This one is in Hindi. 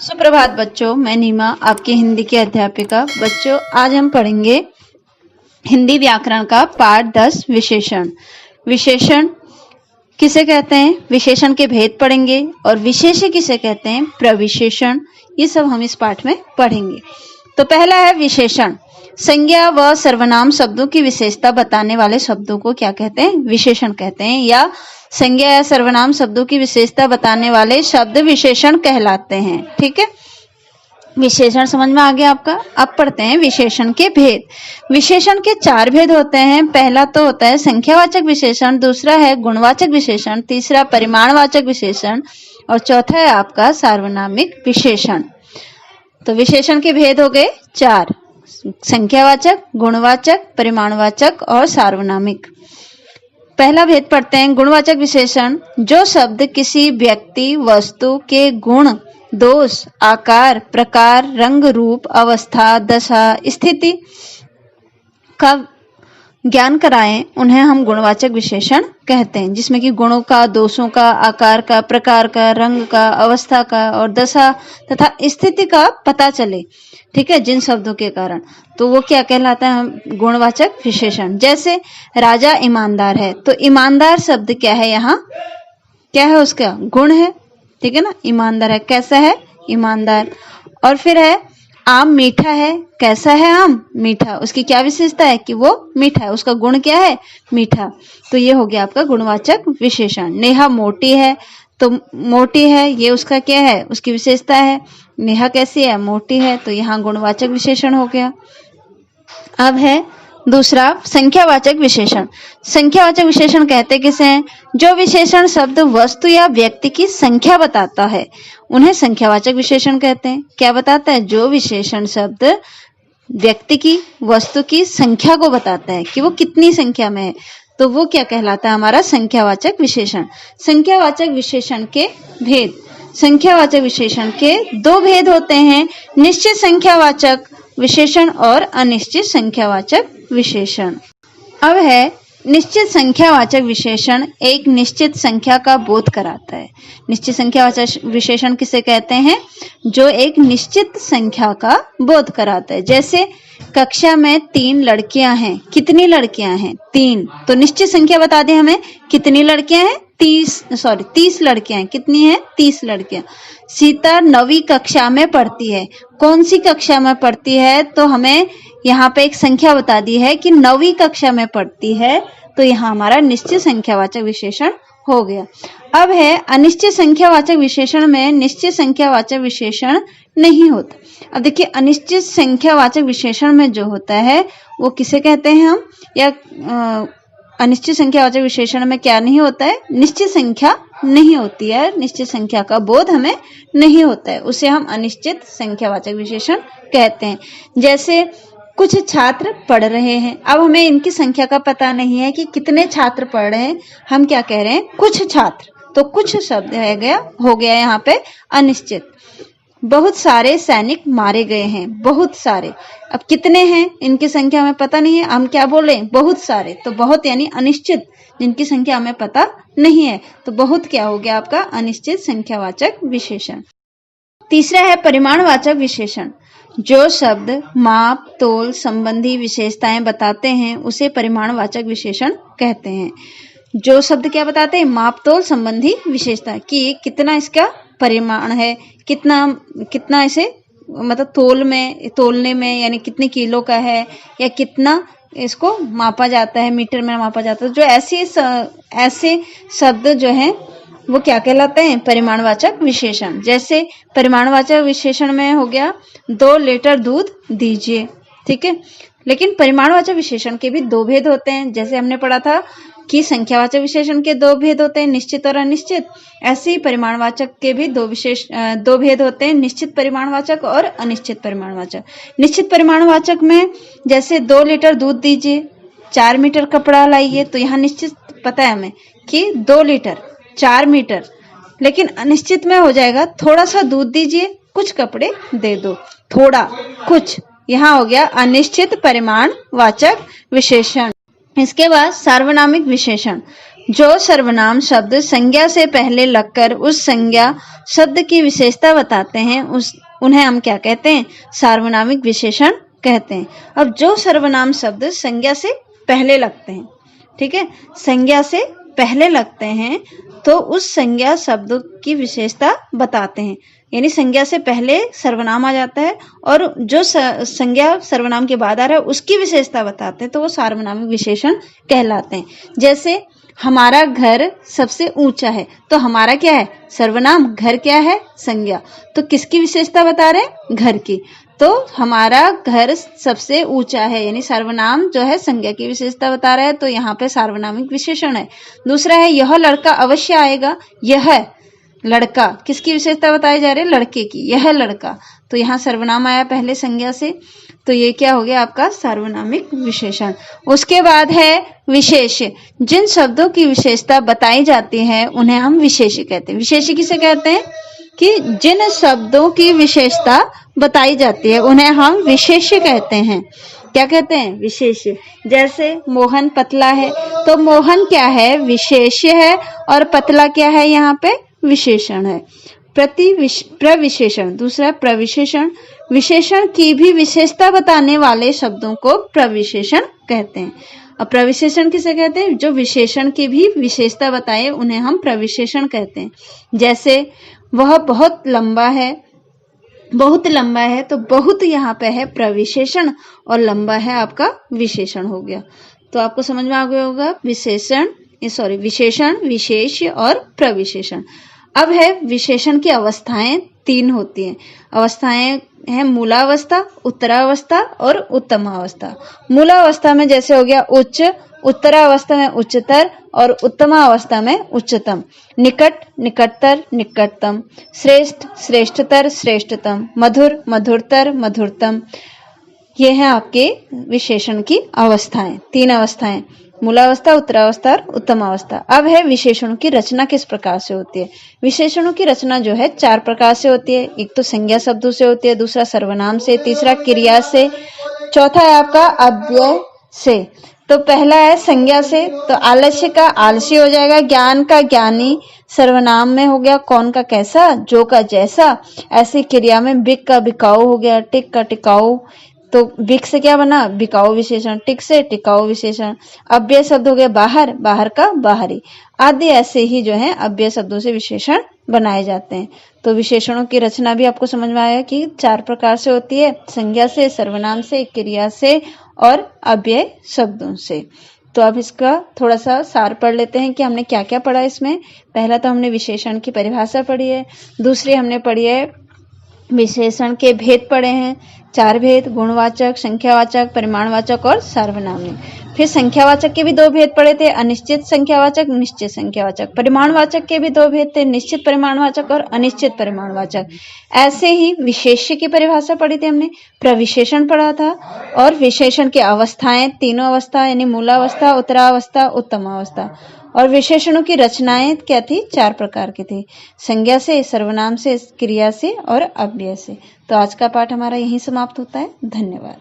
सुप्रभात बच्चों, मैं नीमा आपकी हिंदी की अध्यापिका। बच्चों, आज हम पढ़ेंगे हिंदी व्याकरण का पाठ 10 विशेषण। विशेषण किसे कहते हैं, विशेषण के भेद पढ़ेंगे और विशेष्य किसे कहते हैं, प्रविशेषण। ये सब हम इस पाठ में पढ़ेंगे। तो पहला है विशेषण। संज्ञा व सर्वनाम शब्दों की विशेषता बताने वाले शब्दों को क्या कहते हैं, विशेषण कहते हैं, या संज्ञा या सर्वनाम शब्दों की विशेषता बताने वाले शब्द विशेषण कहलाते हैं। ठीक है, विशेषण समझ में आ गया आपका। अब पढ़ते हैं विशेषण के भेद। विशेषण के 4 भेद होते हैं। पहला तो होता है संख्यावाचक विशेषण, दूसरा है गुणवाचक विशेषण, तीसरा परिमाणवाचक विशेषण और चौथा है आपका सार्वनामिक विशेषण। तो विशेषण के भेद हो गए 4, संख्यावाचक, गुणवाचक, परिमाणवाचक और सार्वनामिक। पहला भेद पढ़ते हैं गुणवाचक विशेषण। जो शब्द किसी व्यक्ति, वस्तु के गुण, दोष, आकार, प्रकार, रंग, रूप, अवस्था, दशा, स्थिति का ज्ञान कराएं, उन्हें हम गुणवाचक विशेषण कहते हैं। जिसमें कि गुणों का, दोषों का, आकार का, प्रकार का, रंग का, अवस्था का और दशा तथा स्थिति का पता चले, ठीक है, जिन शब्दों के कारण, तो वो क्या कहलाता है, गुणवाचक विशेषण। जैसे राजा ईमानदार है, तो ईमानदार शब्द क्या है, यहाँ क्या है, उसका गुण है, ठीक है ना, ईमानदार है, कैसा है, ईमानदार। और फिर है आम मीठा है, कैसा है आम, मीठा। उसकी क्या विशेषता है कि वो मीठा है, उसका गुण क्या है, मीठा। तो ये हो गया आपका गुणवाचक विशेषण। नेहा मोटी है, तो मोटी है, ये उसका क्या है, उसकी विशेषता है। नेहा कैसी है, मोटी है, तो यहाँ गुणवाचक विशेषण हो गया। अब है दूसरा संख्यावाचक विशेषण। संख्यावाचक विशेषण कहते किसे हैं, जो विशेषण शब्द वस्तु या व्यक्ति की संख्या बताता है, उन्हें संख्यावाचक विशेषण कहते हैं। क्या बताता है, जो विशेषण शब्द व्यक्ति की, वस्तु की संख्या को बताता है कि वो कितनी संख्या में है, तो वो क्या कहलाता है, हमारा संख्यावाचक विशेषण। संख्यावाचक विशेषण के भेद। संख्यावाचक विशेषण के 2 भेद होते हैं, निश्चित संख्यावाचक विशेषण और अनिश्चित संख्यावाचक विशेषण। अब है निश्चित संख्यावाचक विशेषण। एक निश्चित संख्या का बोध कराता है। निश्चित संख्यावाचक विशेषण किसे कहते हैं, जो एक निश्चित संख्या का बोध कराता है। जैसे कक्षा में 3 लड़कियां हैं, कितनी लड़कियां हैं, 3, तो निश्चित संख्या बता दे हमें, कितनी लड़कियां हैं, 30 लड़कियां हैं, कितनी है, 30 लड़कियां। सीता 9वीं कक्षा में पढ़ती है, कौन सी कक्षा में पढ़ती है, तो हमें यहाँ पे एक संख्या बता दी है कि 9वीं कक्षा में पढ़ती है, तो यहाँ हमारा निश्चित संख्यावाचक विशेषण हो गया। अब है अनिश्चित संख्यावाचक विशेषण में निश्चित संख्यावाचक विशेषण नहीं होता। अब देखिए अनिश्चित संख्यावाचक विशेषण में जो होता है वो किसे कहते हैं हम, या अनिश्चित संख्यावाचक विशेषण में क्या नहीं होता है, निश्चित संख्या नहीं होती है, निश्चित संख्या का बोध हमें नहीं होता है, उसे हम अनिश्चित संख्यावाचक विशेषण कहते हैं। जैसे कुछ छात्र पढ़ रहे हैं, अब हमें इनकी संख्या का पता नहीं है कि कितने छात्र पढ़ रहे हैं, हम क्या कह रहे हैं, कुछ छात्र, तो कुछ शब्द हो गया यहाँ पे अनिश्चित। बहुत सारे सैनिक मारे गए हैं, बहुत सारे, अब कितने हैं इनकी संख्या हमें पता नहीं है, हम क्या बोल रहे हैं, बहुत सारे, तो बहुत यानी अनिश्चित, जिनकी संख्या हमें पता नहीं है, तो बहुत क्या हो गया आपका, अनिश्चित संख्यावाचक विशेषण। तीसरा है परिमाणवाचक विशेषण। जो शब्द माप, तोल संबंधी विशेषताएं बताते हैं, उसे परिमाणवाचक विशेषण कहते हैं। जो शब्द क्या बताते हैं, माप, तोल संबंधी विशेषता, कि कितना इसका परिमाण है, कितना इसे मतलब तोलने में यानी कितने किलो का है, या कितना इसको मापा जाता है, मीटर में मापा जाता है। जो ऐसे शब्द जो हैं वो क्या कहलाते हैं, परिमाणवाचक विशेषण। जैसे परिमाणवाचक विशेषण में हो गया 2 लीटर दूध दीजिए, ठीक है। लेकिन परिमाणवाचक विशेषण के भी 2 भेद होते हैं। जैसे हमने पढ़ा था कि संख्यावाचक विशेषण के 2 भेद होते हैं, निश्चित और अनिश्चित, ऐसे ही परिमाणवाचक के भी 2 भेद होते हैं, निश्चित परिमाणवाचक और अनिश्चित परिमाणवाचक। निश्चित परिमाणवाचक में जैसे 2 लीटर दूध दीजिए, 4 मीटर कपड़ा लाइए, तो यहाँ निश्चित पता है हमें कि 2 लीटर 4 मीटर। लेकिन अनिश्चित में हो जाएगा थोड़ा सा दूध दीजिए, कुछ कपड़े दे दो, थोड़ा कुछ, यहाँ हो गया अनिश्चित परिमाणवाचक विशेषण। इसके बाद सार्वनामिक विशेषण। जो सर्वनाम शब्द संज्ञा से पहले लगकर उस संज्ञा शब्द की विशेषता बताते हैं उन्हें हम क्या कहते हैं? सार्वनामिक विशेषण कहते हैं। अब जो सर्वनाम शब्द संज्ञा से पहले लगते हैं, ठीक है, संज्ञा से पहले लगते हैं तो उस संज्ञा शब्द की विशेषता बताते हैं। यानी संज्ञा से पहले सर्वनाम आ जाता है और जो संज्ञा सर्वनाम के बाद आ रहा है उसकी विशेषता बताते हैं तो वो सार्वनामिक विशेषण कहलाते हैं। जैसे हमारा घर सबसे ऊंचा है, तो हमारा क्या है? सर्वनाम, घर क्या है? संज्ञा। तो किसकी विशेषता बता रहे हैं? घर की। तो हमारा घर सबसे ऊंचा है, यानी सर्वनाम जो है संज्ञा की विशेषता बता रहा है, तो यहाँ पे सार्वनामिक विशेषण है। दूसरा है यह लड़का अवश्य आएगा। यह लड़का किसकी विशेषता बताई जा रही है? लड़के की। यह लड़का, तो यहाँ सर्वनाम आया पहले संज्ञा से, तो ये क्या हो गया आपका? सार्वनामिक विशेषण। उसके बाद है विशेष। जिन शब्दों की विशेषता बताई जाती है उन्हें हम विशेष कहते हैं। विशेष किसे कहते हैं? कि जिन शब्दों की विशेषता बताई जाती है उन्हें हम विशेष कहते हैं। क्या कहते हैं? विशेष। जैसे मोहन पतला है, तो मोहन क्या है? विशेष है, और पतला क्या है? यहाँ पे विशेषण है। प्रविशेषण। दूसरा प्रविशेषण। विशेषण की भी विशेषता बताने वाले शब्दों को प्रविशेषण कहते हैं। अब प्रविशेषण किसे कहते हैं? जो विशेषण की भी विशेषता बताए उन्हें हम प्रविशेषण कहते हैं। जैसे वह बहुत लंबा है, बहुत लंबा है, तो बहुत यहाँ पे है प्रविशेषण और लंबा है आपका विशेषण हो गया। तो आपको समझ में आ गया होगा विशेषण, विशेष और प्रविशेषण। अब है विशेषण की अवस्थाएं 3 होती हैं। अवस्थाएं है मूलावस्था, उत्तरावस्था और उत्तमावस्था। मूलावस्था में जैसे हो गया उच्च, उत्तरावस्था में उच्चतर और उत्तमावस्था में उच्चतम। निकट, निकटतर, निकटतम। श्रेष्ठ, श्रेष्ठतर, श्रेष्ठतम। मधुर, मधुरतर, मधुरतम। ये है आपके विशेषण की अवस्थाएं, 3 अवस्थाएं, मूलावस्था, उत्तरावस्था और उत्तमावस्था। अब है विशेषणों की रचना किस प्रकार से होती है। विशेषणों की रचना जो है 4 प्रकार से होती है। एक तो संज्ञा शब्दों से होती है, दूसरा सर्वनाम से, तीसरा क्रिया से, चौथा है आपका अव्यय से। तो पहला है संज्ञा से, तो आलस्य का आलसी हो जाएगा, ज्ञान का ज्ञानी, सर्वनाम में हो गया कौन का कैसा, जो का जैसा। ऐसी क्रिया में बिक का बिकाऊ हो गया, टिक का टिकाऊ, तो बिक से क्या बना? बिकाऊ विशेषण। टिक से टिकाऊ विशेषण। अव्यय शब्द हो गया बाहर, बाहर का बाहरी, आदि ऐसे ही जो है अव्यय शब्दों से विशेषण बनाए जाते हैं। तो विशेषणों की रचना भी आपको समझ में आया कि 4 प्रकार से होती है, संज्ञा से, सर्वनाम से, क्रिया से और अव्यय शब्दों से। तो अब इसका थोड़ा सा सार पढ़ लेते हैं कि हमने क्या क्या पढ़ा इसमें। पहला तो हमने विशेषण की परिभाषा पढ़ी है, दूसरी हमने पढ़ी है विशेषण के भेद पढ़े हैं, 4 भेद, गुणवाचक, संख्यावाचक, परिमाणवाचक और सार्वनामिक। फिर संख्यावाचक के भी 2 भेद पढ़े थे, अनिश्चित संख्यावाचक, निश्चित संख्यावाचक। परिमाणवाचक के भी 2 भेद थे, निश्चित परिमाणवाचक और अनिश्चित परिमाणवाचक। ऐसे ही विशेष्य की परिभाषा पढ़ी थी हमने, प्रविशेषण पढ़ा था, और विशेषण की अवस्थाएं, 3 अवस्था यानी मूलावस्था, उत्तरावस्था, उत्तमावस्था। और विशेषणों की रचनाएं क्या थी? 4 प्रकार की थी, संज्ञा से, सर्वनाम से, क्रिया से और अव्यय से। तो आज का पाठ हमारा यहीं समाप्त होता है। धन्यवाद।